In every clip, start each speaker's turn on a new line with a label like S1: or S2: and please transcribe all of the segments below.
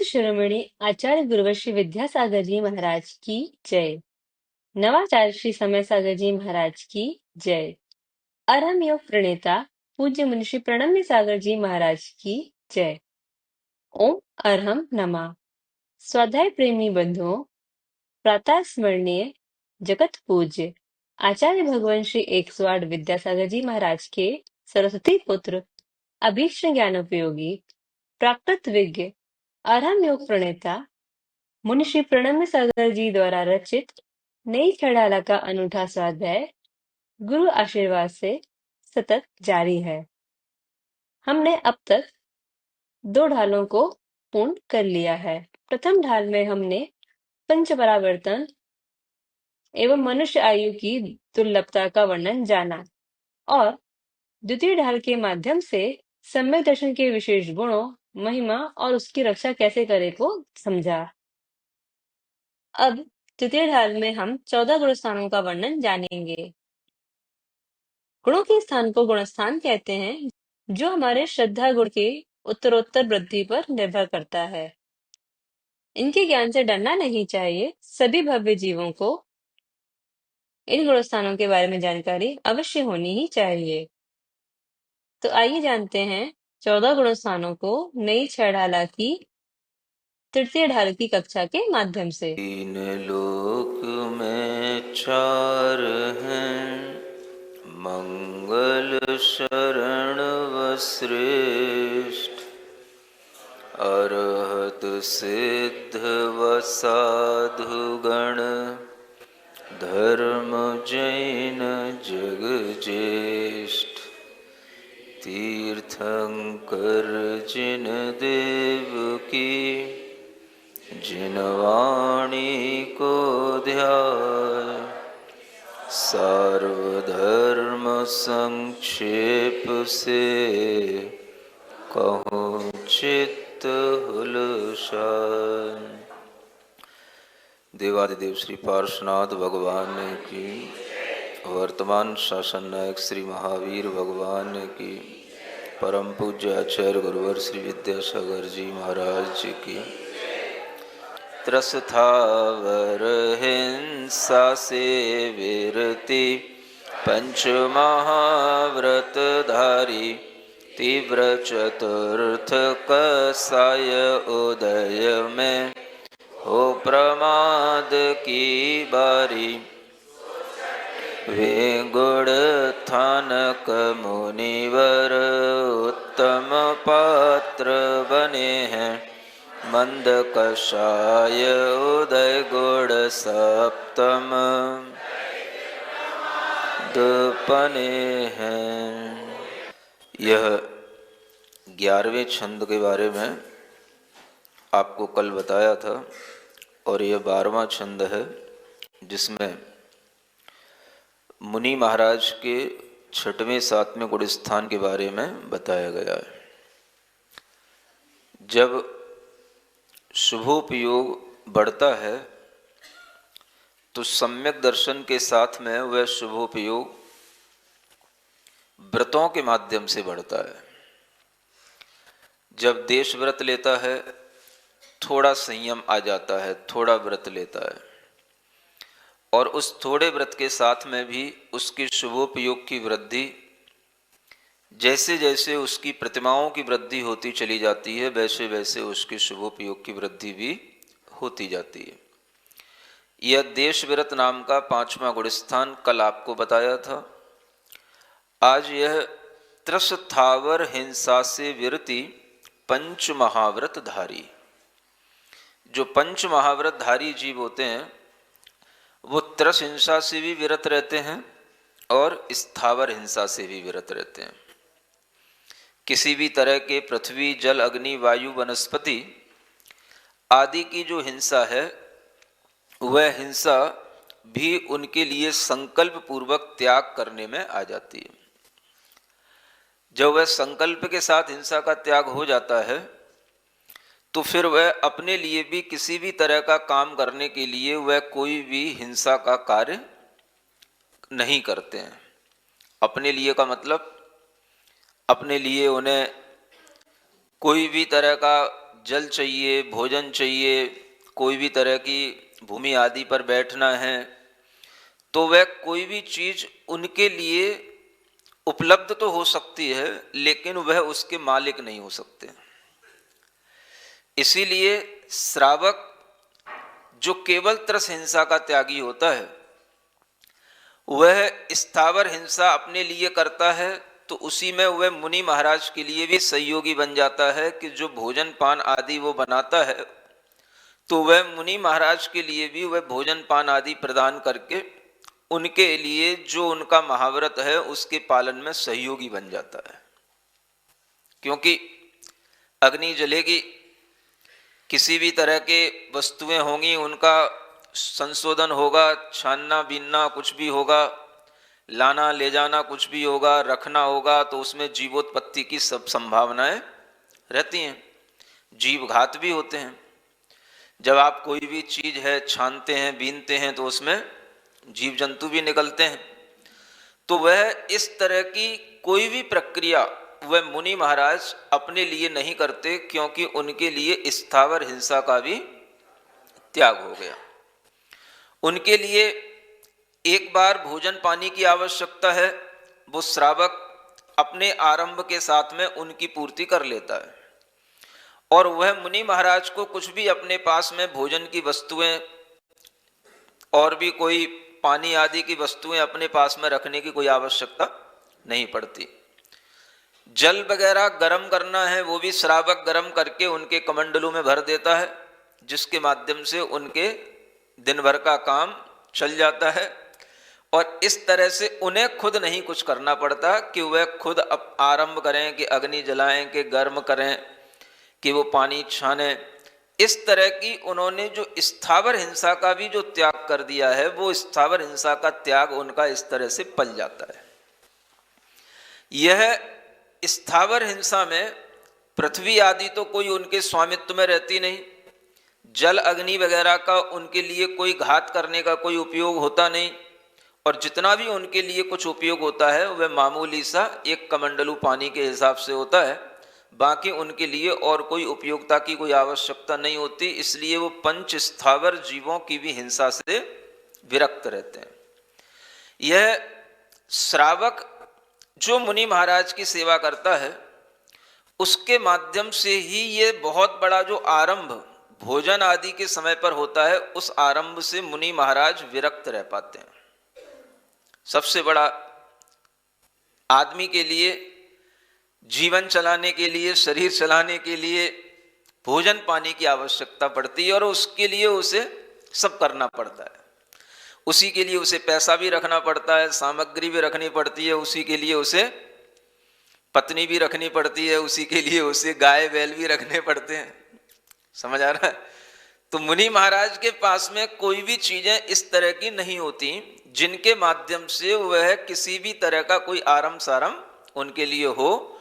S1: शिरोमणि आचार्य गुरुवर श्री विद्यासागर जी महाराज की जय। नवाचार्य श्री समय सागर जी महाराज की जय। अरहम योग प्रणेता पूज्य मुनिषि प्रणम्य सागर जी महाराज की जय। ओम अरहम नमः। स्वाध्याय प्रेमी बंधुओं, प्रातः स्मरणीय जगत पूज्य आचार्य भगवान श्री 108 विद्यासागर जी महाराज के सरस्वती पुत्र अभीष्ट ज्ञानोपयोगी प्राकृत विज्ञ अरहम योग प्रणेता मुनिश्री प्रणम्य सागर जी द्वारा रचित नई खड़ाला का अनूठा स्वाध्याय गुरु आशीर्वाद से सतत जारी है। हमने अब तक 2 ढालों को पूर्ण कर लिया है। प्रथम ढाल में हमने पंच परावर्तन एवं मनुष्य आयु की दुर्लभता का वर्णन जाना और द्वितीय ढाल के माध्यम से सम्यक दर्शन के विशेष गुणों, महिमा और उसकी रक्षा कैसे करे को समझा। अब तृतीय ढाल में हम 14 गुण स्थानों का वर्णन जानेंगे। गुणों के स्थान को गुणस्थान कहते हैं, जो हमारे श्रद्धा गुण की उत्तरोत्तर वृद्धि पर निर्भर करता है। इनके ज्ञान से डरना नहीं चाहिए। सभी भव्य जीवों को इन गुण स्थानों के बारे में जानकारी अवश्य होनी ही चाहिए। तो आइए जानते हैं 14 गुण स्थानों को नई छह ढाला की तृतीय ढाल की कक्षा के माध्यम से।
S2: तीन लोक में चार हैं, मंगल शरण व श्रेष्ठ, अरहत सिद्ध व साधुगण, धर्म जैन जग ज्येष्ठ। तीर्थंकर जिन देव की, जिन वाणी को ध्याय, सार्वधर्म संक्षेप से कहूँ चित्त हुलसाय। देवादिदेव श्री पार्श्वनाथ भगवान की, वर्तमान शासन नायक श्री महावीर भगवान की, परम पूज्य आचार्य गुरुवर श्री विद्यासागर जी महाराज जी की। त्रस्थावर हिंसा से विरति, पंच महाव्रत धारी, तीव्र चतुर्थ कसाय उदय में, हो प्रमाद की बारी। वे गुण थानक मुनिवर, उत्तम पात्र बने हैं, मंद कषाय उदय गुण सप्तम दपने हैं। यह 11वें छंद के बारे में आपको कल बताया था और यह 12वां छंद है, जिसमें मुनि महाराज के 6वें 7वें गुण स्थान के बारे में बताया गया है। जब शुभोपयोग बढ़ता है तो सम्यक दर्शन के साथ में वह शुभोपयोग व्रतों के माध्यम से बढ़ता है। जब देश व्रत लेता है, थोड़ा संयम आ जाता है, थोड़ा व्रत लेता है, और उस थोड़े व्रत के साथ में भी उसकी शुभोपयोग की वृद्धि, जैसे जैसे उसकी प्रतिमाओं की वृद्धि होती चली जाती है, वैसे वैसे उसके शुभोपयोग की वृद्धि भी होती जाती है। यह देश व्रत नाम का 5वां गुण स्थान कल आपको बताया था। आज यह त्रस्थावर हिंसा से विरति पंच महाव्रत धारी। जो पंच महाव्रत धारी जीव होते हैं वो त्रस हिंसा से भी विरत रहते हैं और स्थावर हिंसा से भी विरत रहते हैं। किसी भी तरह के पृथ्वी, जल, अग्नि, वायु, वनस्पति आदि की जो हिंसा है, वह हिंसा भी उनके लिए संकल्प पूर्वक त्याग करने में आ जाती है। जब वह संकल्प के साथ हिंसा का त्याग हो जाता है तो फिर वह अपने लिए भी किसी भी तरह का काम करने के लिए वह कोई भी हिंसा का कार्य नहीं करते हैं। अपने लिए का मतलब, अपने लिए उन्हें कोई भी तरह का जल चाहिए, भोजन चाहिए, कोई भी तरह की भूमि आदि पर बैठना है, तो वह कोई भी चीज उनके लिए उपलब्ध तो हो सकती है, लेकिन वह उसके मालिक नहीं हो सकते। इसीलिए श्रावक जो केवल त्रस हिंसा का त्यागी होता है, वह स्थावर हिंसा अपने लिए करता है, तो उसी में वह मुनि महाराज के लिए भी सहयोगी बन जाता है कि जो भोजन पान आदि वो बनाता है, तो वह मुनि महाराज के लिए भी वह भोजन पान आदि प्रदान करके उनके लिए जो उनका महाव्रत है उसके पालन में सहयोगी बन जाता है। क्योंकि अग्नि जलेगी, किसी भी तरह के वस्तुएं होंगी, उनका संशोधन होगा, छानना बीनना कुछ भी होगा, लाना ले जाना कुछ भी होगा, रखना होगा, तो उसमें जीवोत्पत्ति की सब संभावनाएं रहती हैं, जीव घात भी होते हैं। जब आप कोई भी चीज है छानते हैं बीनते हैं तो उसमें जीव जंतु भी निकलते हैं। तो वह इस तरह की कोई भी प्रक्रिया वह मुनि महाराज अपने लिए नहीं करते, क्योंकि उनके लिए स्थावर हिंसा का भी त्याग हो गया। उनके लिए एक बार भोजन पानी की आवश्यकता है, वो श्रावक अपने आरंभ के साथ में उनकी पूर्ति कर लेता है। और वह मुनि महाराज को कुछ भी अपने पास में भोजन की वस्तुएं और भी कोई पानी आदि की वस्तुएं अपने पास में रखने की कोई आवश्यकता नहीं पड़ती। जल वगैरह गर्म करना है, वो भी श्रावक गर्म करके उनके कमंडलों में भर देता है, जिसके माध्यम से उनके दिन भर का काम चल जाता है। और इस तरह से उन्हें खुद नहीं कुछ करना पड़ता कि वह खुद आरंभ करें, कि अग्नि जलाएं, कि गर्म करें, कि वो पानी छाने। इस तरह की उन्होंने जो स्थावर हिंसा का भी जो त्याग कर दिया है, वो स्थावर हिंसा का त्याग उनका इस तरह से पल जाता है। यह स्थावर हिंसा में पृथ्वी आदि तो कोई उनके स्वामित्व में रहती नहीं, जल अग्नि वगैरह का उनके लिए कोई घात करने का कोई उपयोग होता नहीं, और जितना भी उनके लिए कुछ उपयोग होता है वह मामूली सा एक कमंडलू पानी के हिसाब से होता है। बाकी उनके लिए और कोई उपयोगिता की कोई आवश्यकता नहीं होती, इसलिए वो पंच स्थावर जीवों की भी हिंसा से विरक्त रहते हैं। यह श्रावक जो मुनि महाराज की सेवा करता है, उसके माध्यम से ही ये बहुत बड़ा जो आरंभ भोजन आदि के समय पर होता है, उस आरंभ से मुनि महाराज विरक्त रह पाते हैं। सबसे बड़ा आदमी के लिए जीवन चलाने के लिए, शरीर चलाने के लिए भोजन पानी की आवश्यकता पड़ती है, और उसके लिए उसे सब करना पड़ता है। उसी के लिए उसे पैसा भी रखना पड़ता है, सामग्री भी रखनी पड़ती है, उसी के लिए उसे पत्नी भी रखनी पड़ती है, उसी के लिए उसे गाय बैल भी रखने पड़ते हैं। समझ आ रहा है? तो मुनि महाराज के पास में कोई भी चीजें इस तरह की नहीं होती जिनके माध्यम से वह किसी भी तरह का कोई आरंभ सारंभ उनके लिए हो,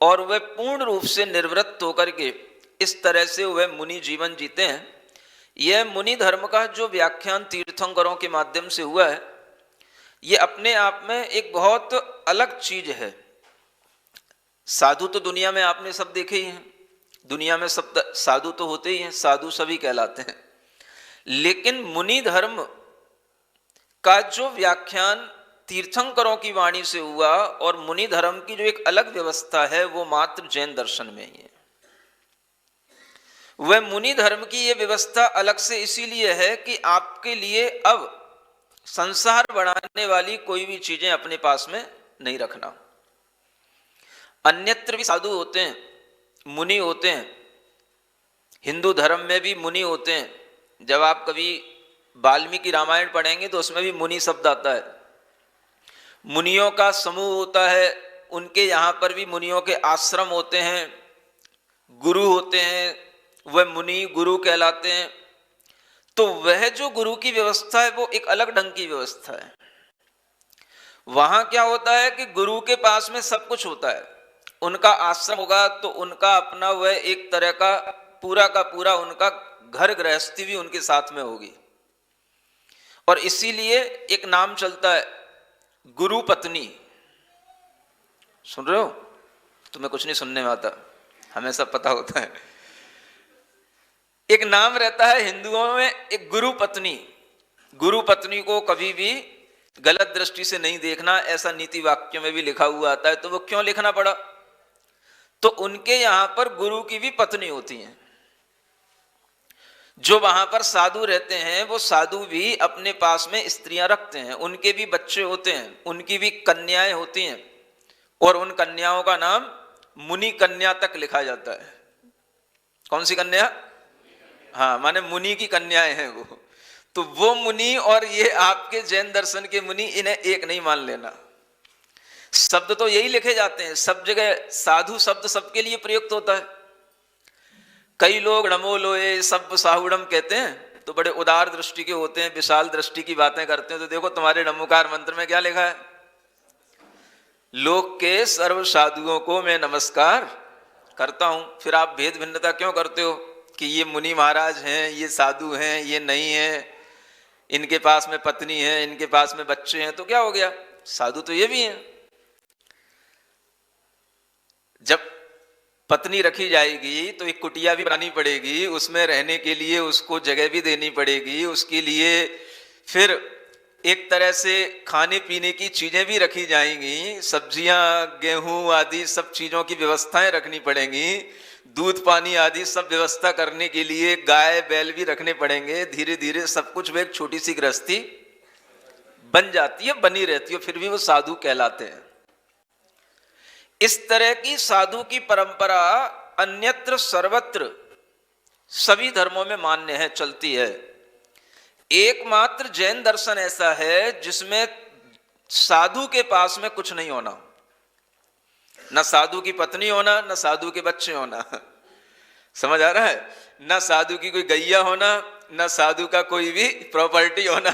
S2: और वह पूर्ण रूप से निर्वृत्त होकर के इस तरह से वह मुनि जीवन जीते हैं। यह मुनि धर्म का जो व्याख्यान तीर्थंकरों के माध्यम से हुआ है, यह अपने आप में एक बहुत अलग चीज है। साधु तो दुनिया में आपने सब देखे ही हैं, दुनिया में सब साधु तो होते ही हैं, साधु सभी कहलाते हैं। लेकिन मुनि धर्म का जो व्याख्यान तीर्थंकरों की वाणी से हुआ, और मुनि धर्म की जो एक अलग व्यवस्था है, वो मात्र जैन दर्शन में ही है। वह मुनि धर्म की ये व्यवस्था अलग से इसीलिए है कि आपके लिए अब संसार बढ़ाने वाली कोई भी चीजें अपने पास में नहीं रखना। अन्यत्र भी साधु होते हैं, मुनि होते हैं, हिंदू धर्म में भी मुनि होते हैं। जब आप कभी वाल्मीकि रामायण पढ़ेंगे तो उसमें भी मुनि शब्द आता है। मुनियों का समूह होता है, उनके यहाँ पर भी मुनियों के आश्रम होते हैं, गुरु होते हैं, वह मुनि गुरु कहलाते हैं। तो वह जो गुरु की व्यवस्था है वो एक अलग ढंग की व्यवस्था है। वहां क्या होता है कि गुरु के पास में सब कुछ होता है, उनका आश्रम होगा तो उनका अपना वह एक तरह का पूरा उनका घर गृहस्थी भी उनके साथ में होगी। और इसीलिए एक नाम चलता है गुरु पत्नी। सुन रहे हो? तुम्हें कुछ नहीं सुनने में आता, हमें सब पता होता है। एक नाम रहता है हिंदुओं में, एक गुरु पत्नी। गुरु पत्नी को कभी भी गलत दृष्टि से नहीं देखना, ऐसा नीति वाक्य में भी लिखा हुआ आता है। तो वो क्यों लिखना पड़ा? तो उनके यहां पर गुरु की भी पत्नी होती हैं। जो वहां पर साधु रहते हैं वो साधु भी अपने पास में स्त्रियां रखते हैं, उनके भी बच्चे होते हैं, उनकी भी कन्याएं होती हैं, और उन कन्याओं का नाम मुनि कन्या तक लिखा जाता है। कौन सी कन्या? हाँ, माने मुनि की कन्याएं हैं वो। तो वो मुनि और ये आपके जैन दर्शन के मुनि, इन्हें एक नहीं मान लेना। शब्द तो यही लिखे जाते हैं, सब जगह साधु शब्द सबके लिए प्रयुक्त होता है। कई लोग नमो लोए सब साहुड़म कहते हैं तो बड़े उदार दृष्टि के होते हैं, विशाल दृष्टि की बातें करते हैं। तो देखो तुम्हारे नमोकार मंत्र में क्या लिखा है? लोक के सर्व साधुओं को मैं नमस्कार करता हूं। फिर आप भेद भिन्नता क्यों करते हो कि ये मुनि महाराज हैं, ये साधु हैं, ये नहीं है, इनके पास में पत्नी है, इनके पास में बच्चे हैं, तो क्या हो गया? साधु तो ये भी हैं। जब पत्नी रखी जाएगी तो एक कुटिया भी बनानी पड़ेगी, उसमें रहने के लिए उसको जगह भी देनी पड़ेगी, उसके लिए फिर एक तरह से खाने पीने की चीजें भी रखी जाएंगी, सब्जियां, गेहूं आदि सब चीजों की व्यवस्थाएं रखनी पड़ेंगी, दूध पानी आदि सब व्यवस्था करने के लिए गाय बैल भी रखने पड़ेंगे। धीरे धीरे सब कुछ वो एक छोटी सी गृहस्थी बन जाती है, बनी रहती है, फिर भी वो साधु कहलाते हैं। इस तरह की साधु की परंपरा अन्यत्र सर्वत्र सभी धर्मों में मान्य है, चलती है। एकमात्र जैन दर्शन ऐसा है जिसमें साधु के पास में कुछ नहीं होना, न साधु की पत्नी होना, न साधु के बच्चे होना। समझ आ रहा है? न साधु की कोई गैया होना, न साधु का कोई भी प्रॉपर्टी होना,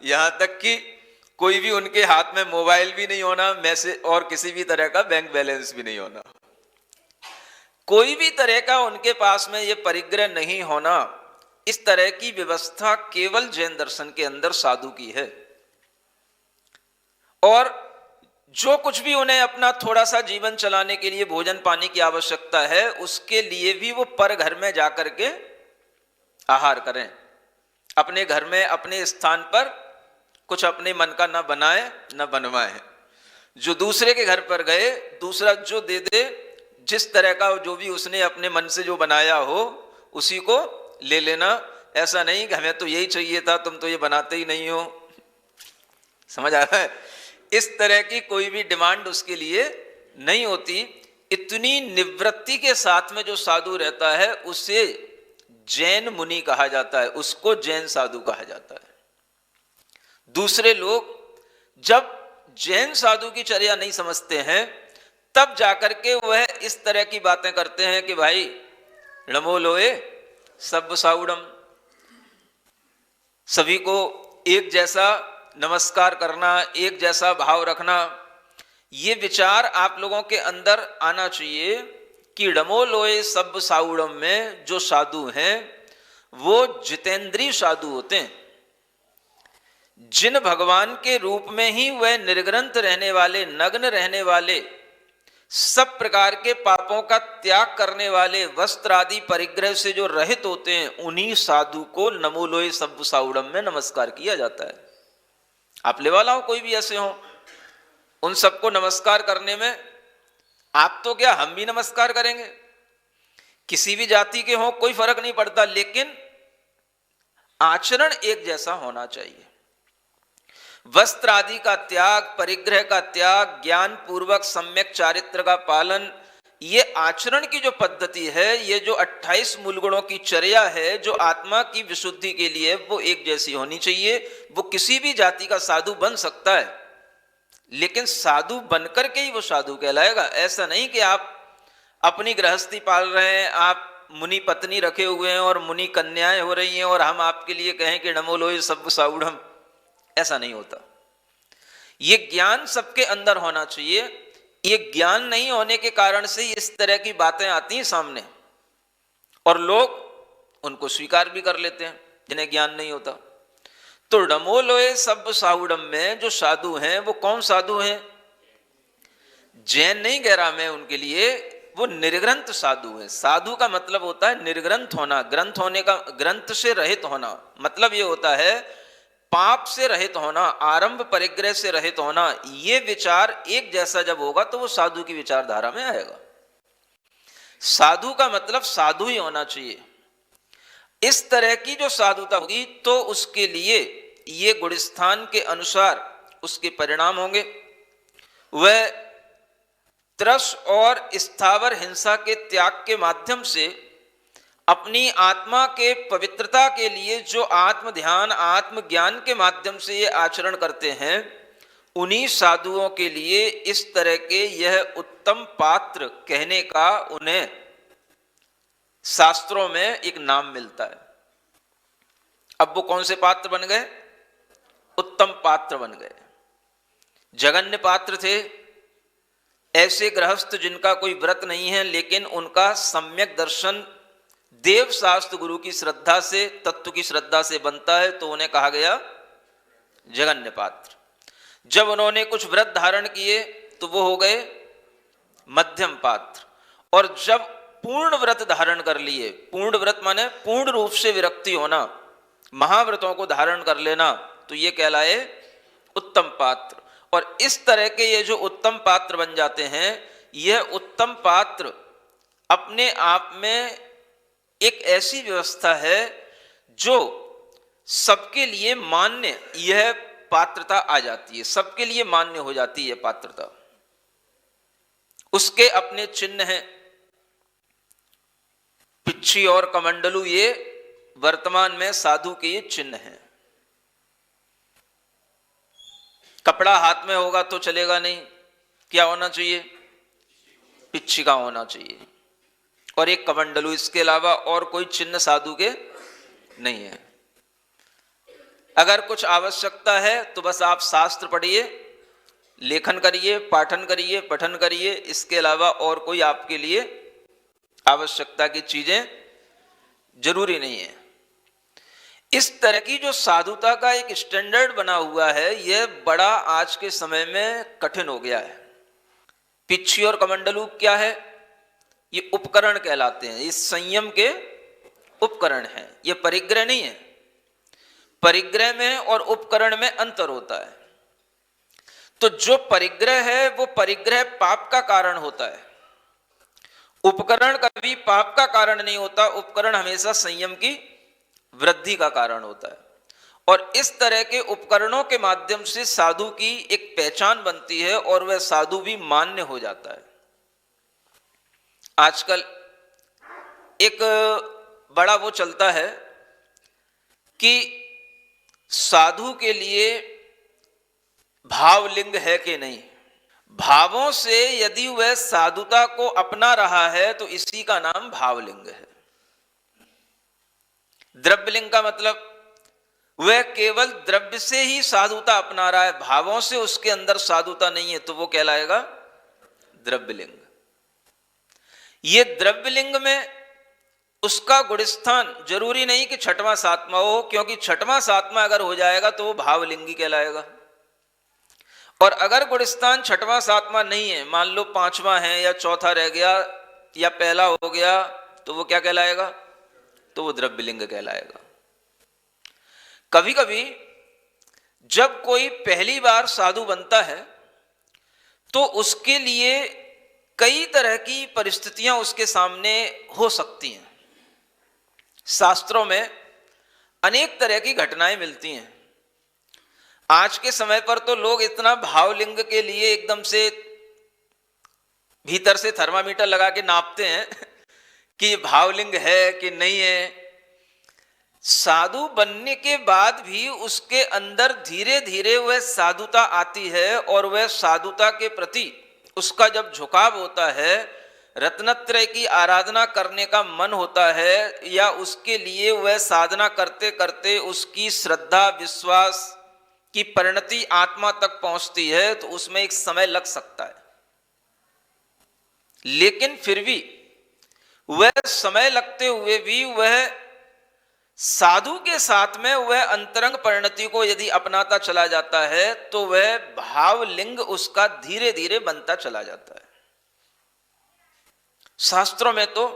S2: यहां तक कि कोई भी उनके हाथ में मोबाइल भी नहीं होना, मैसेज और किसी भी तरह का बैंक बैलेंस भी नहीं होना, कोई भी तरह का उनके पास में ये परिग्रह नहीं होना। इस तरह की व्यवस्था केवल जैन दर्शन के अंदर साधु की है। और जो कुछ भी उन्हें अपना थोड़ा सा जीवन चलाने के लिए भोजन पानी की आवश्यकता है, उसके लिए भी वो पर घर में जाकर के आहार करें। अपने घर में अपने स्थान पर कुछ अपने मन का न बनाए न बनवाए। जो दूसरे के घर पर गए, दूसरा जो दे दे, जिस तरह का जो भी उसने अपने मन से जो बनाया हो उसी को ले लेना। ऐसा नहीं कि हमें तो यही चाहिए था, तुम तो ये बनाते ही नहीं हो। समझ आ रहा है? इस तरह की कोई भी डिमांड उसके लिए नहीं होती। इतनी निवृत्ति के साथ में जो साधु रहता है उसे जैन मुनि कहा जाता है, उसको जैन साधु कहा जाता है। दूसरे लोग जब जैन साधु की चर्या नहीं समझते हैं तब जाकर के वह इस तरह की बातें करते हैं कि भाई नमो लोए सब साउडम, सभी को एक जैसा नमस्कार करना, एक जैसा भाव रखना। ये विचार आप लोगों के अंदर आना चाहिए कि नमो लोए सब साउडम में जो साधु हैं वो जितेंद्रीय साधु होते हैं, जिन भगवान के रूप में ही वह निर्ग्रंथ रहने वाले, नग्न रहने वाले, सब प्रकार के पापों का त्याग करने वाले, वस्त्र आदि परिग्रह से जो रहित होते हैं, उन्हीं साधु को नमो लोए सब साउडम में नमस्कार किया जाता है। आप ले वाला हो कोई भी ऐसे हो, उन सबको नमस्कार करने में आप तो क्या, हम भी नमस्कार करेंगे। किसी भी जाति के हो कोई फर्क नहीं पड़ता, लेकिन आचरण एक जैसा होना चाहिए। वस्त्र आदि का त्याग, परिग्रह का त्याग, ज्ञान पूर्वक सम्यक चारित्र का पालन, ये आचरण की जो पद्धति है, ये जो 28 मूल गुणों की चर्या है जो आत्मा की विशुद्धि के लिए, वो एक जैसी होनी चाहिए। वो किसी भी जाति का साधु बन सकता है, लेकिन साधु बनकर के ही वो साधु कहलाएगा। ऐसा नहीं कि आप अपनी गृहस्थी पाल रहे हैं, आप मुनि पत्नी रखे हुए हैं और मुनि कन्याएं हो रही हैं और हम आपके लिए कहें कि नमो लोए सब साउडम, ऐसा नहीं होता। ये ज्ञान सबके अंदर होना चाहिए। ये ज्ञान नहीं होने के कारण से इस तरह की बातें आती हैं सामने, और लोग उनको स्वीकार भी कर लेते हैं जिन्हें ज्ञान नहीं होता। तो नमो लोए सब साउडम में जो साधु हैं वो कौन साधु हैं? जैन नहीं कह रहा मैं उनके लिए, वो निर्ग्रंथ साधु है। साधु का मतलब होता है निर्ग्रंथ होना, ग्रंथ होने का, ग्रंथ से रहित होना। मतलब ये होता है पाप से रहित होना, आरंभ परिग्रह से रहित होना। ये विचार एक जैसा जब होगा तो वो साधु की विचारधारा में आएगा। साधु का मतलब साधु ही होना चाहिए। इस तरह की जो साधुता होगी तो उसके लिए ये गुणस्थान के अनुसार उसके परिणाम होंगे। वह त्रस और स्थावर हिंसा के त्याग के माध्यम से अपनी आत्मा के पवित्रता के लिए जो आत्म ध्यान आत्म ज्ञान के माध्यम से ये आचरण करते हैं, उन्हीं साधुओं के लिए इस तरह के यह उत्तम पात्र कहने का उन्हें शास्त्रों में एक नाम मिलता है। अब वो कौन से पात्र बन गए? उत्तम पात्र बन गए। जघन्य पात्र थे ऐसे गृहस्थ जिनका कोई व्रत नहीं है, लेकिन उनका सम्यक दर्शन देव शास्त्र गुरु की श्रद्धा से, तत्व की श्रद्धा से बनता है, तो उन्हें कहा गया जघन्य पात्र। जब उन्होंने कुछ व्रत धारण किए तो वो हो गए मध्यम पात्र। और जब पूर्ण व्रत धारण कर लिए, पूर्ण व्रत माने पूर्ण रूप से विरक्ति होना, महाव्रतों को धारण कर लेना, तो ये कहलाए उत्तम पात्र। और इस तरह के ये जो उत्तम पात्र बन जाते हैं, यह उत्तम पात्र अपने आप में एक ऐसी व्यवस्था है जो सबके लिए मान्य, यह पात्रता आ जाती है, सबके लिए मान्य हो जाती है पात्रता। उसके अपने चिन्ह हैं। पिच्छी और कमंडलू ये वर्तमान में साधु के ये चिन्ह हैं। कपड़ा हाथ में होगा तो चलेगा नहीं, क्या होना चाहिए? पिच्छी का होना चाहिए और एक कमंडलू। इसके अलावा और कोई चिन्ह साधु के नहीं है। अगर कुछ आवश्यकता है तो बस आप शास्त्र पढ़िए, लेखन करिए, पाठन करिए, पठन करिए। इसके अलावा और कोई आपके लिए आवश्यकता की चीजें जरूरी नहीं है। इस तरह की जो साधुता का एक स्टैंडर्ड बना हुआ है, यह बड़ा आज के समय में कठिन हो गया है। पिच्छी और कमंडलू क्या है? ये उपकरण कहलाते हैं, इस संयम के उपकरण हैं। ये परिग्रह नहीं है। परिग्रह में और उपकरण में अंतर होता है। तो जो परिग्रह है वो परिग्रह पाप का कारण होता है, उपकरण कभी पाप का कारण नहीं होता। उपकरण हमेशा संयम की वृद्धि का कारण होता है। और इस तरह के उपकरणों के माध्यम से साधु की एक पहचान बनती है और वह साधु भी मान्य हो जाता है। आजकल एक बड़ा वो चलता है कि साधु के लिए भावलिंग है कि नहीं। भावों से यदि वह साधुता को अपना रहा है तो इसी का नाम भावलिंग है। द्रव्यलिंग का मतलब वह केवल द्रव्य से ही साधुता अपना रहा है, भावों से उसके अंदर साधुता नहीं है, तो वो कहलाएगा द्रव्यलिंग। ये द्रव्यलिंग में उसका गुणस्थान जरूरी नहीं कि छठवां सातवां हो, क्योंकि छठवां सातवां अगर हो जाएगा तो वो भावलिंगी कहलाएगा। और अगर गुणस्थान छठवां सातवां नहीं है, मान लो पांचवां है या चौथा रह गया या पहला हो गया, तो वो क्या कहलाएगा? तो वो द्रव्यलिंग कहलाएगा। कभी कभी जब कोई पहली बार साधु बनता है तो उसके लिए कई तरह की परिस्थितियां उसके सामने हो सकती हैं। शास्त्रों में अनेक तरह की घटनाएं मिलती हैं। आज के समय पर तो लोग इतना भावलिंग के लिए एकदम से भीतर से थर्मामीटर लगा के नापते हैं कि ये भावलिंग है कि नहीं है। साधु बनने के बाद भी उसके अंदर धीरे धीरे वह साधुता आती है और वह साधुता के प्रति उसका जब झुकाव होता है, रत्नत्रय की आराधना करने का मन होता है, या उसके लिए वह साधना करते करते उसकी श्रद्धा विश्वास की परिणति आत्मा तक पहुंचती है, तो उसमें एक समय लग सकता है। लेकिन फिर भी वह समय लगते हुए भी वह साधु के साथ में वह अंतरंग परिणति को यदि अपनाता चला जाता है तो वह भावलिंग उसका धीरे धीरे बनता चला जाता है। शास्त्रों में तो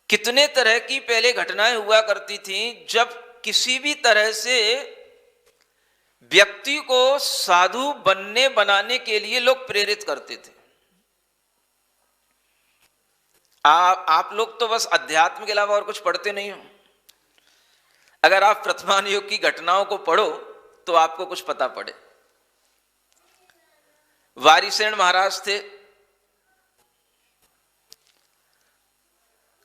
S2: कितने तरह की पहले घटनाएं हुआ करती थीं जब किसी भी तरह से व्यक्ति को साधु बनने बनाने के लिए लोग प्रेरित करते थे। आप लोग तो बस अध्यात्म के अलावा और कुछ पढ़ते नहीं हो। अगर आप वर्तमान युग की घटनाओं को पढ़ो तो आपको कुछ पता पड़े। वारिसेन महाराज थे,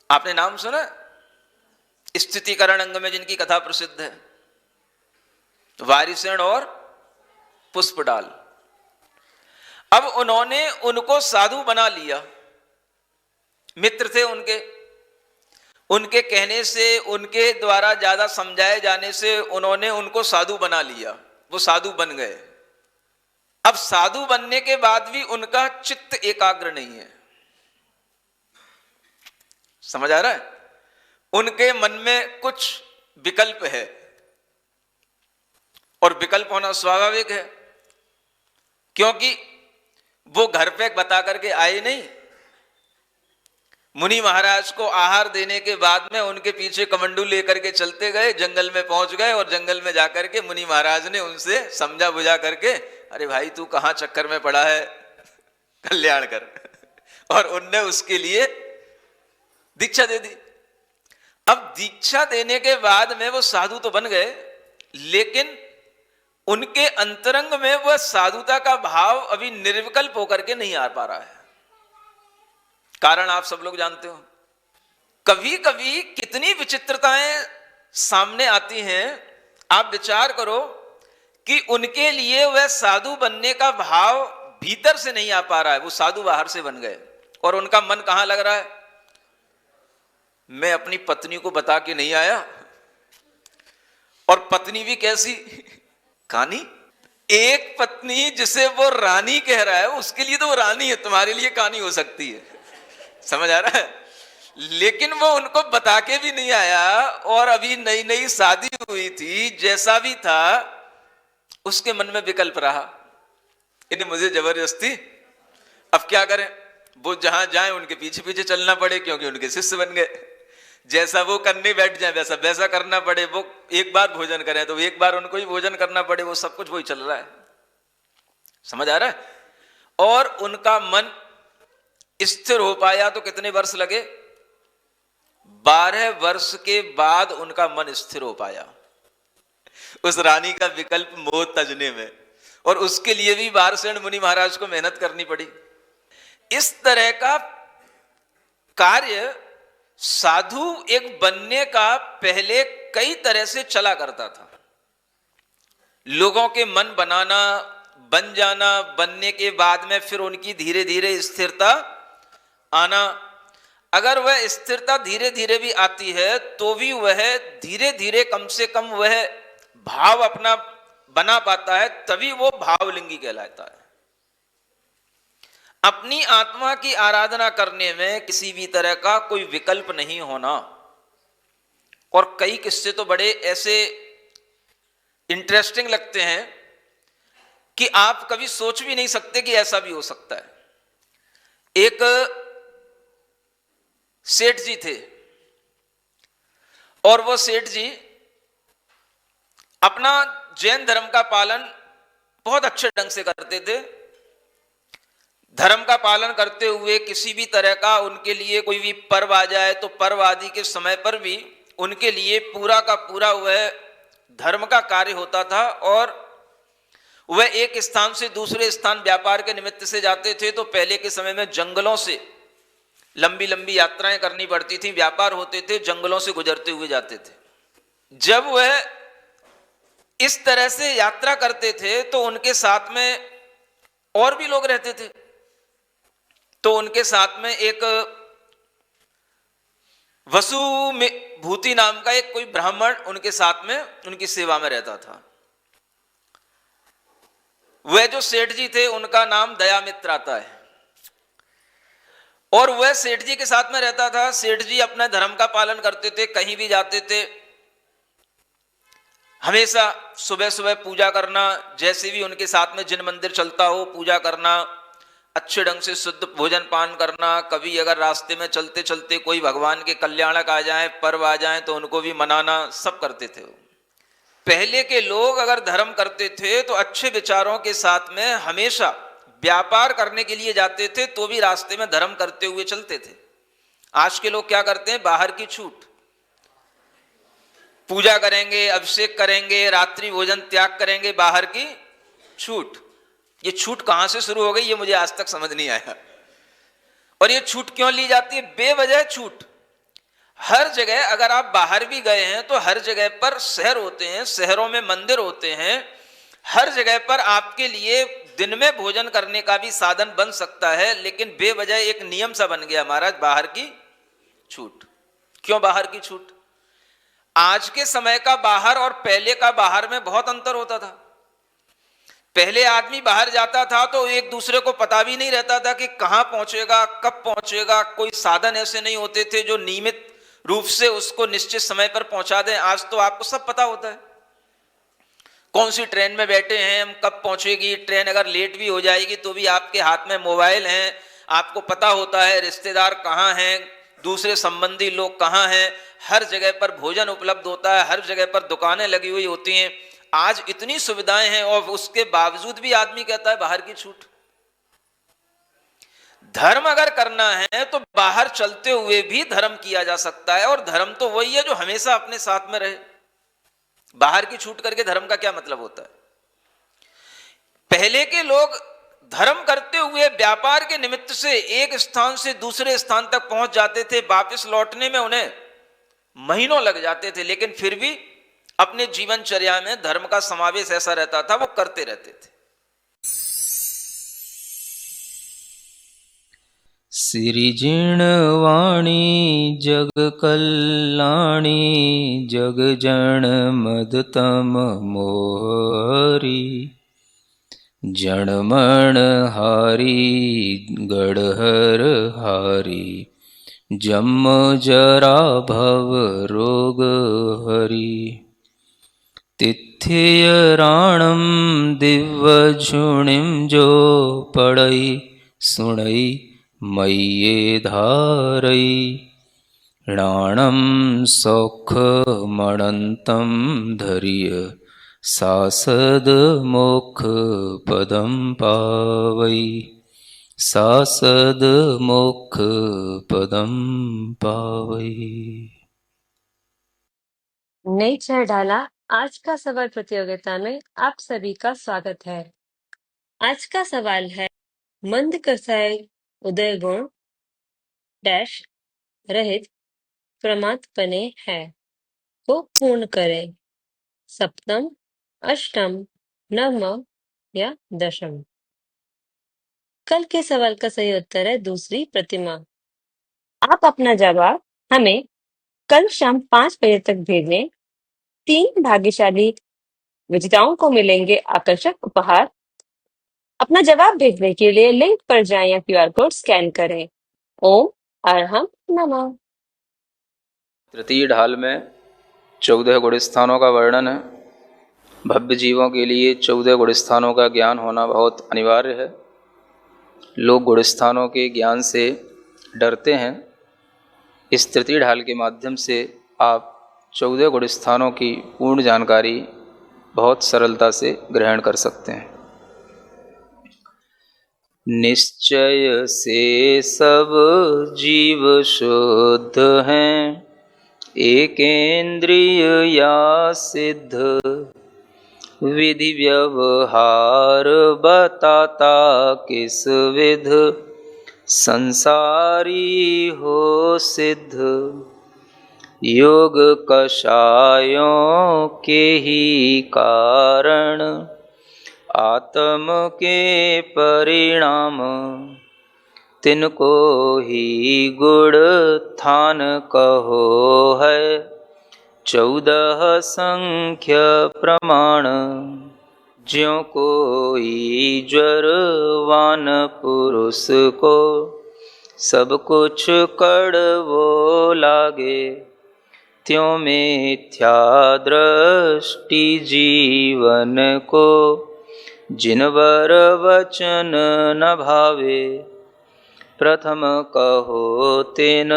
S2: आपने नाम सुना? स्थितिकरण अंग में जिनकी कथा प्रसिद्ध है, वारिसेन और पुष्पडाल। अब उन्होंने उनको साधु बना लिया, मित्र थे उनके कहने से, उनके द्वारा ज्यादा समझाए जाने से उन्होंने उनको साधु बना लिया, वो साधु बन गए। अब साधु बनने के बाद भी उनका चित्त एकाग्र नहीं है। समझ आ रहा है? उनके मन में कुछ विकल्प है, और विकल्प होना स्वाभाविक है, क्योंकि वो घर पे बता करके आए नहीं। मुनि महाराज को आहार देने के बाद में उनके पीछे कमंडू लेकर के चलते गए, जंगल में पहुंच गए, और जंगल में जाकर के मुनि महाराज ने उनसे समझा बुझा करके, अरे भाई तू कहां चक्कर में पड़ा है, कल्याण कर। और उनने उसके लिए दीक्षा दे दी। अब दीक्षा देने के बाद में वो साधु तो बन गए, लेकिन उनके अंतरंग में वह साधुता का भाव अभी निर्विकल्प होकर के नहीं आ पा रहा है। कारण आप सब लोग जानते हो। कभी कभी कितनी विचित्रताएं सामने आती हैं। आप विचार करो कि उनके लिए वह साधु बनने का भाव भीतर से नहीं आ पा रहा है, वो साधु बाहर से बन गए, और उनका मन कहां लग रहा है? मैं अपनी पत्नी को बता के नहीं आया, और पत्नी भी कैसी कानी। एक पत्नी जिसे वो रानी कह रहा है, उसके लिए तो वो रानी है, तुम्हारे लिए कानी हो सकती है। समझ आ रहा है? लेकिन वो उनको बता के भी नहीं आया, और अभी नई नई शादी हुई थी, जैसा भी था उसके मन में विकल्प रहा, इन्हें मुझे जबरदस्ती, अब क्या करें, वो जहां जाए उनके पीछे पीछे चलना पड़े, क्योंकि उनके शिष्य बन गए। जैसा वो करने बैठ जाए वैसा वैसा करना पड़े। वो एक बार भोजन करें तो एक बार उनको ही भोजन करना पड़े, वो सब कुछ वही चल रहा है। समझ आ रहा है? और उनका मन स्थिर हो पाया तो कितने वर्ष लगे? 12 वर्ष के बाद उनका मन स्थिर हो पाया, उस रानी का विकल्प मोह तजने में। और उसके लिए भी वारिसेन मुनि महाराज को मेहनत करनी पड़ी। इस तरह का कार्य साधु एक बनने का पहले कई तरह से चला करता था। लोगों के मन बनाना, बन जाना, बनने के बाद में फिर उनकी धीरे धीरे स्थिरता आना। अगर वह स्थिरता धीरे धीरे भी आती है तो भी वह धीरे धीरे कम से कम वह भाव अपना बना पाता है, तभी वो भावलिंगी कहलाता है। अपनी आत्मा की आराधना करने में किसी भी तरह का कोई विकल्प नहीं होना। और कई किस्से तो बड़े ऐसे इंटरेस्टिंग लगते हैं कि आप कभी सोच भी नहीं सकते कि ऐसा भी हो सकता है। एक सेठ जी थे, और वो सेठ जी अपना जैन धर्म का पालन बहुत अच्छे ढंग से करते थे। धर्म का पालन करते हुए किसी भी तरह का उनके लिए कोई भी पर्व आ जाए तो पर्व आदि के समय पर भी उनके लिए पूरा का पूरा वह धर्म का कार्य होता था। और वह एक स्थान से दूसरे स्थान व्यापार के निमित्त से जाते थे तो पहले के समय में जंगलों से लंबी लंबी यात्राएं करनी पड़ती थी, व्यापार होते थे, जंगलों से गुजरते हुए जाते थे। जब वह इस तरह से यात्रा करते थे तो उनके साथ में और भी लोग रहते थे। तो उनके साथ में एक वसु भूति नाम का एक कोई ब्राह्मण उनके साथ में उनकी सेवा में रहता था। वह जो सेठ जी थे उनका नाम दयामित्र आता है, और वह सेठ जी के साथ में रहता था। सेठ जी अपने धर्म का पालन करते थे, कहीं भी जाते थे हमेशा सुबह सुबह पूजा करना, जैसे भी उनके साथ में जिन मंदिर चलता हो पूजा करना, अच्छे ढंग से शुद्ध भोजन पान करना, कभी अगर रास्ते में चलते चलते कोई भगवान के कल्याणक आ जाए, पर्व आ जाए तो उनको भी मनाना, सब करते थे वो। पहले के लोग अगर धर्म करते थे तो अच्छे विचारों के साथ में हमेशा व्यापार करने के लिए जाते थे, तो भी रास्ते में धर्म करते हुए चलते थे। आज के लोग क्या करते हैं? बाहर की छूट, पूजा करेंगे, अभिषेक करेंगे, रात्रि भोजन त्याग करेंगे, बाहर की छूट। ये छूट कहां से शुरू हो गई ये मुझे आज तक समझ नहीं आया। और ये छूट क्यों ली जाती है? बेवजह छूट। हर जगह अगर आप बाहर भी गए हैं तो हर जगह पर शहर होते हैं, शहरों में मंदिर होते हैं, हर जगह पर आपके लिए दिन में भोजन करने का भी साधन बन सकता है, लेकिन बेवजह एक नियम सा बन गया महाराज, बाहर की छूट। क्यों बाहर की छूट? आज के समय का बाहर और पहले का बाहर में बहुत अंतर होता था। पहले आदमी बाहर जाता था तो एक दूसरे को पता भी नहीं रहता था कि कहां पहुंचेगा, कब पहुंचेगा। कोई साधन ऐसे नहीं होते थे जो नियमित रूप से उसको निश्चित समय पर पहुंचा दें। आज तो आपको सब पता होता है, कौन सी ट्रेन में बैठे हैं हम, कब पहुंचेगी ट्रेन, अगर लेट भी हो जाएगी तो भी आपके हाथ में मोबाइल है, आपको पता होता है रिश्तेदार कहाँ हैं, दूसरे संबंधी लोग कहाँ हैं। हर जगह पर भोजन उपलब्ध होता है, हर जगह पर दुकानें लगी हुई होती हैं। आज इतनी सुविधाएं हैं और उसके बावजूद भी आदमी कहता है बाहर की छूट। धर्म अगर करना है तो बाहर चलते हुए भी धर्म किया जा सकता है, और धर्म तो वही है जो हमेशा अपने साथ में रहे। बाहर की छूट करके धर्म का क्या मतलब होता है? पहले के लोग धर्म करते हुए व्यापार के निमित्त से एक स्थान से दूसरे स्थान तक पहुंच जाते थे, वापस लौटने में उन्हें महीनों लग जाते थे, लेकिन फिर भी अपने जीवनचर्या में धर्म का समावेश ऐसा रहता था, वो करते रहते थे।
S3: सिरिजिणवाणी जग कल्याणी जग जन मदतम मोहरी जनमण हारी गढ़हर हारी जम जरा भव रोग हरि तिथ्य राणम दिव्य झुणिम जो पड़ई सुणई मय्ये धारई राणम सौख मणंतम धैर्य सासद मोक्ष पदम पावई सासद मोक्ष पदम पावई।
S1: नेचर डाला आज का सवाल प्रतियोगिता में आप सभी का स्वागत है। आज का सवाल है, मंद कसाय उदय गुण डैश रहित प्रमादपने है को पूर्ण करें। सप्तम, अष्टम, नवम या दशम। कल के सवाल का सही उत्तर है दूसरी प्रतिमा। आप अपना जवाब हमें कल शाम 5 बजे तक भेजें। 3 भाग्यशाली विजेताओं को मिलेंगे आकर्षक उपहार। अपना जवाब भेजने के लिए लिंक पर जाएं या क्यूआर कोड स्कैन करें। ओम अरहम नमः।
S3: तृतीय ढाल में 14 गुण स्थानों का वर्णन है। भव्य जीवों के लिए 14 गुण स्थानों का ज्ञान होना बहुत अनिवार्य है। लोग गुण स्थानों के ज्ञान से डरते हैं। इस तृतीय ढाल के माध्यम से आप 14 गुण स्थानों की पूर्ण जानकारी बहुत सरलता से ग्रहण कर सकते हैं। निश्चय से सब जीव शुद्ध हैं, एकेंद्रिय या सिद्ध विधि व्यवहार बताता किस विध संसारी हो सिद्ध। योग कषायों के ही कारण आत्म के परिणाम तिनको ही गुण थान कहो है 14 संख्य प्रमाण। ज्यों कोई ज्वरवान पुरुष को सब कुछ कड़वो लागे, त्यों मिथ्या दृष्टि जीवन को जिनवर वचन न भावे। प्रथम कहो तेन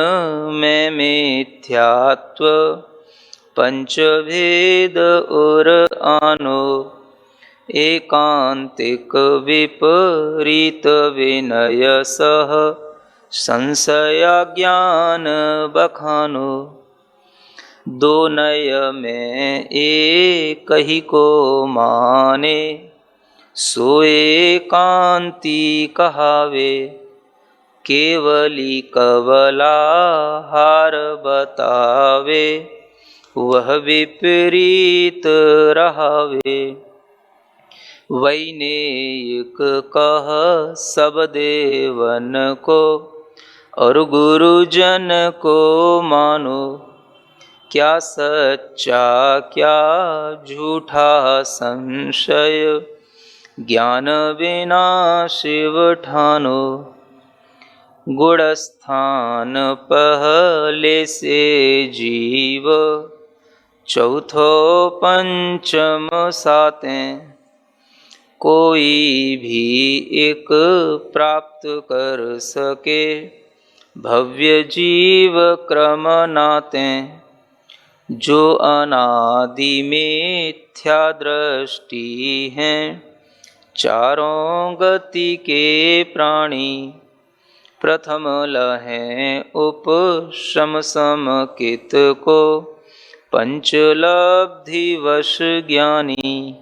S3: मैं मिथ्यात्व, पंचभेद और आनो। एकांतिक विपरीत विनय सह, संशय ज्ञान बखानो। दो नय में एक ही को माने, सो एकांती कहावे। केवली कवला हार बतावे, वह विपरीत रहावे। वैनेयिक कह सब देवन को, और गुरुजन को मानो। क्या सच्चा क्या झूठा संशय, ज्ञान बिना शिव ठानो। गुणस्थान पहले से जीव, चौथो पंचम सातें। कोई भी एक प्राप्त कर सके, भव्य जीव क्रम नातें। जो अनादि मिथ्या दृष्टि हैं, चारों गति के प्राणी। प्रथम लहें उपशम समकित को, पंचलब्धि वश ज्ञानी।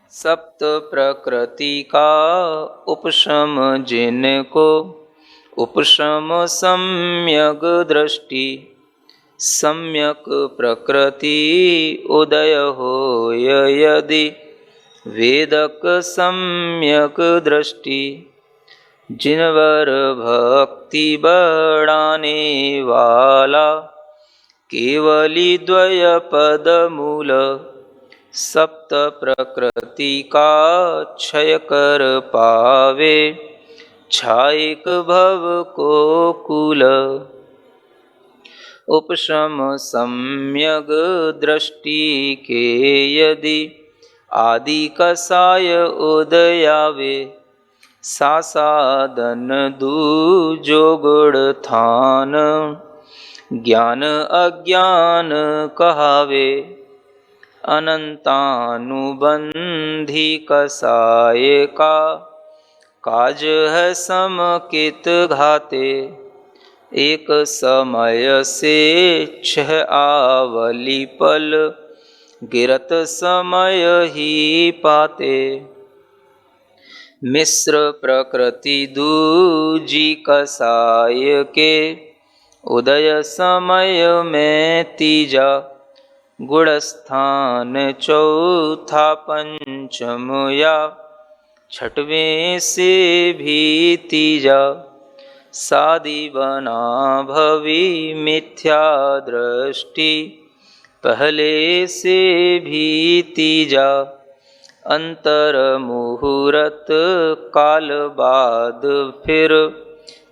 S3: सप्त प्रकृति का उपशम जिनको, उपशम सम्यक दृष्टि। सम्यक प्रकृति उदय होय यदि, वेदक सम्यक दृष्टि। जिनवर भक्ति बढ़ाने वाला, केवली द्वय पद मूल। सप्त प्रकृति का क्षय कर पावे, छायक भव को कुल। उपशम सम्यक दृष्टि के यदि, आदि कसाय उदयावे। सासादन दूजो गुण थान, ज्ञान अज्ञान कहावे। अनंतानुबंधी कसाय का, काज है समकित घाते। एक समय से छह आवली पल, गिरत समय ही पाते। मिश्र प्रकृति दूजी कसाय के, उदय समय में तीजा। गुणस्थान चौथा पंचम या, छठवें से भी तीजा। सादी बना भवी मिथ्या दृष्टि, पहले से भी तीजा। अंतर मुहूर्त काल बाद फिर,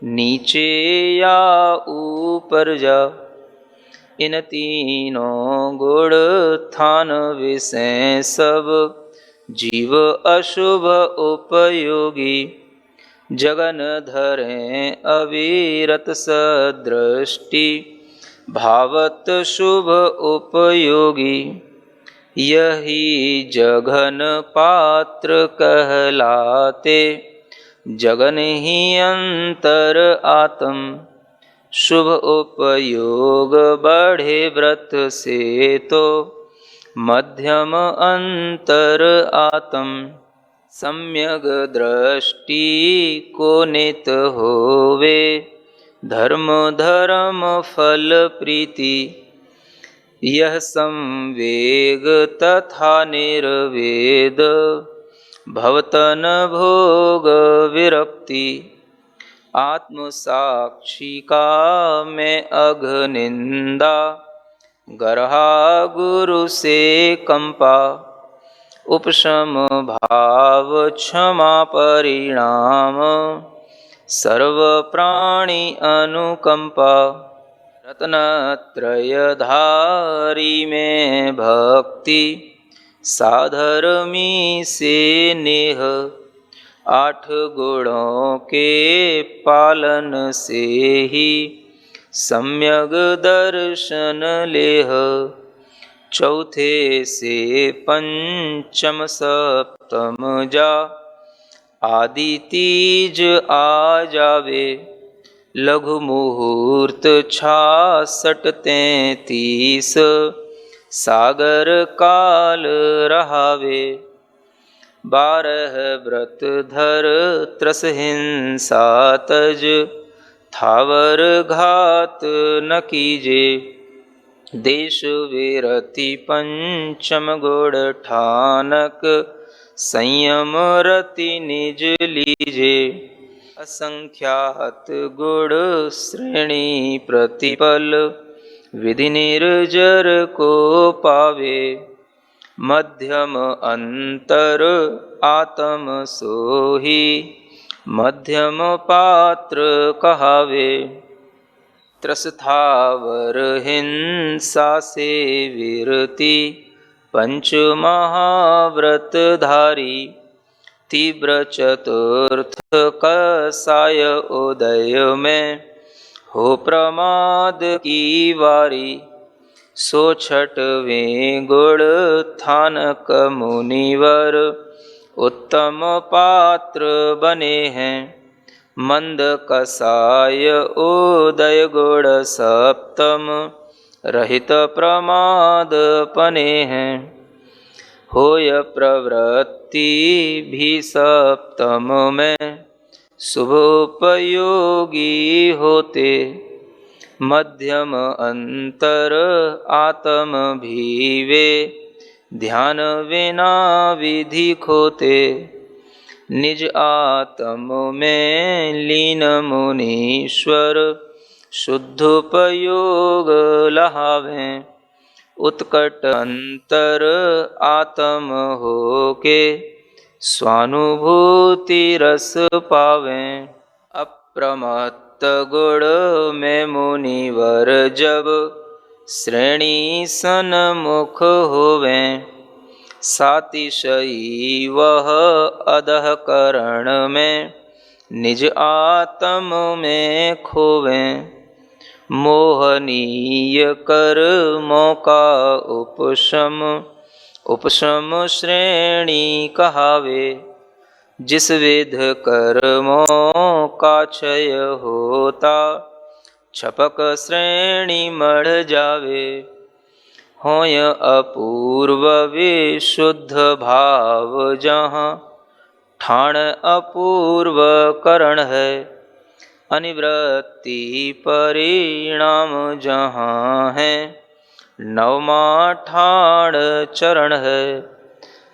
S3: नीचे या ऊपर जा। इन तीनों गुण थान विषय सब, जीव अशुभ उपयोगी। जगन धरें अविरत सदृष्टि, भावत शुभ उपयोगी। यही जघन पात्र कहलाते, जगन ही अंतर आत्म। शुभ उपयोग बढ़े व्रत से तो, मध्यम अंतर आत्म। सम्यक दृष्टि को नित होवे, धर्म धर्म फल प्रीति। यह संवेग तथा निर्वेद, भवतन भोग विरक्ति। आत्म साक्षी का मैं अघनिंदा, गरहा गुरु से कंपा। उपशम भाव क्षमा परिणाम, सर्व प्राणी अनुकंपा। रत्नत्रय धारी में भक्ति, साधर्मी से नेह, 8 गुणों के पालन से ही सम्यग दर्शन लेह। चौथे से पंचम सप्तम जा, आदि तीज आ जावे। लघु मुहूर्त 66 33, सागर काल रहावे। 12 व्रत धर त्रस हिंसा तज, थावर घात न कीजे। देश विरति पंचम गुण ठानक, संयम रति निज लीजे। असंख्यात गुण श्रेणी प्रतिपल, विधि निर्जर को पावे। मध्यम अंतर आत्म सोही, मध्यम पात्र कहावे। त्रसथावर हिंसा से विरति, पंच महाव्रत धारी। तीव्र चतुर्थ कसाय उदय में, हो प्रमाद की वारी। 106वें गुण थानक मुनिवर, उत्तम पात्र बने हैं। मंद कसाय उदय गुण सप्तम, रहित प्रमाद पने हैं। होय प्रवृत्ति भी सप्तम में, शुभोपयोगी होते। मध्यम अंतर आत्म भीवे, ध्यान विना विधि खोते। निज आत्म में लीन मुनीश्वर, शुद्धोपयोग लहावें। उत्कट अंतर आत्म होके, स्वानुभूति रस पावें। अप्रमत्त गुण में मुनिवर जब, श्रेणी सन्मुख होवें। सातिशयी वह अधःकरण में, निज आत्म में खोवें। मोहनीय कर्मों का उपशम, उपशम श्रेणी कहावे। जिस विध कर्मों का क्षय होता, छपक श्रेणी मढ़ जावे। होय अपूर्व विशुद्ध भाव जहाँ, ठाण अपूर्व करण है। अनिवृत्ति परिणाम जहाँ है, नवमा ठाण चरण है।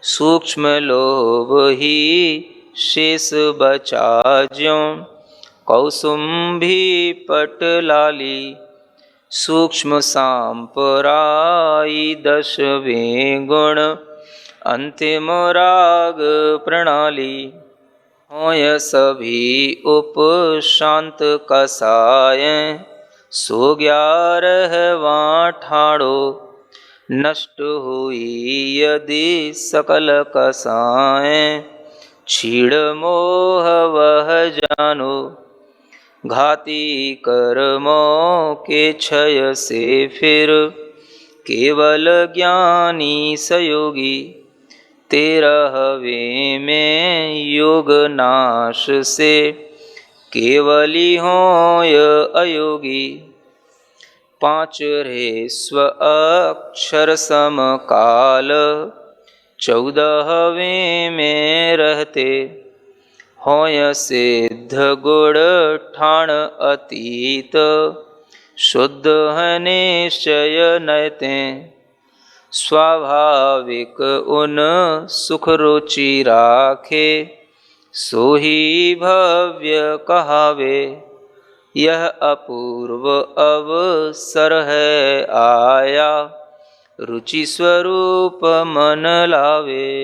S3: सूक्ष्म लोभ ही शेष बचा ज्यों, कौसुंभी पट लाली। सूक्ष्म सांपराई 10वें गुण, अंतिम राग प्रणाली। होय सभी उपशांत कसायें, सो 11वां ठाणो। नष्ट हुई यदि सकल कसायें, छीड़ मोह वह जानो। घाती कर्मों के क्षय से फिर, केवल ज्ञानी सयोगी। 13वें में योग नाश से, केवली होय अयोगी। 5 ह्रेस्व अक्षर समकाल, 14वें में रहते। होय सिद्ध गुण ठाण अतीत, शुद्ध है निश्चय नयते। स्वाभाविक उन सुख रुचि राखे, सो ही भव्य कहावे। यह अपूर्व अवसर है आया, रुचि स्वरूप मन लावे।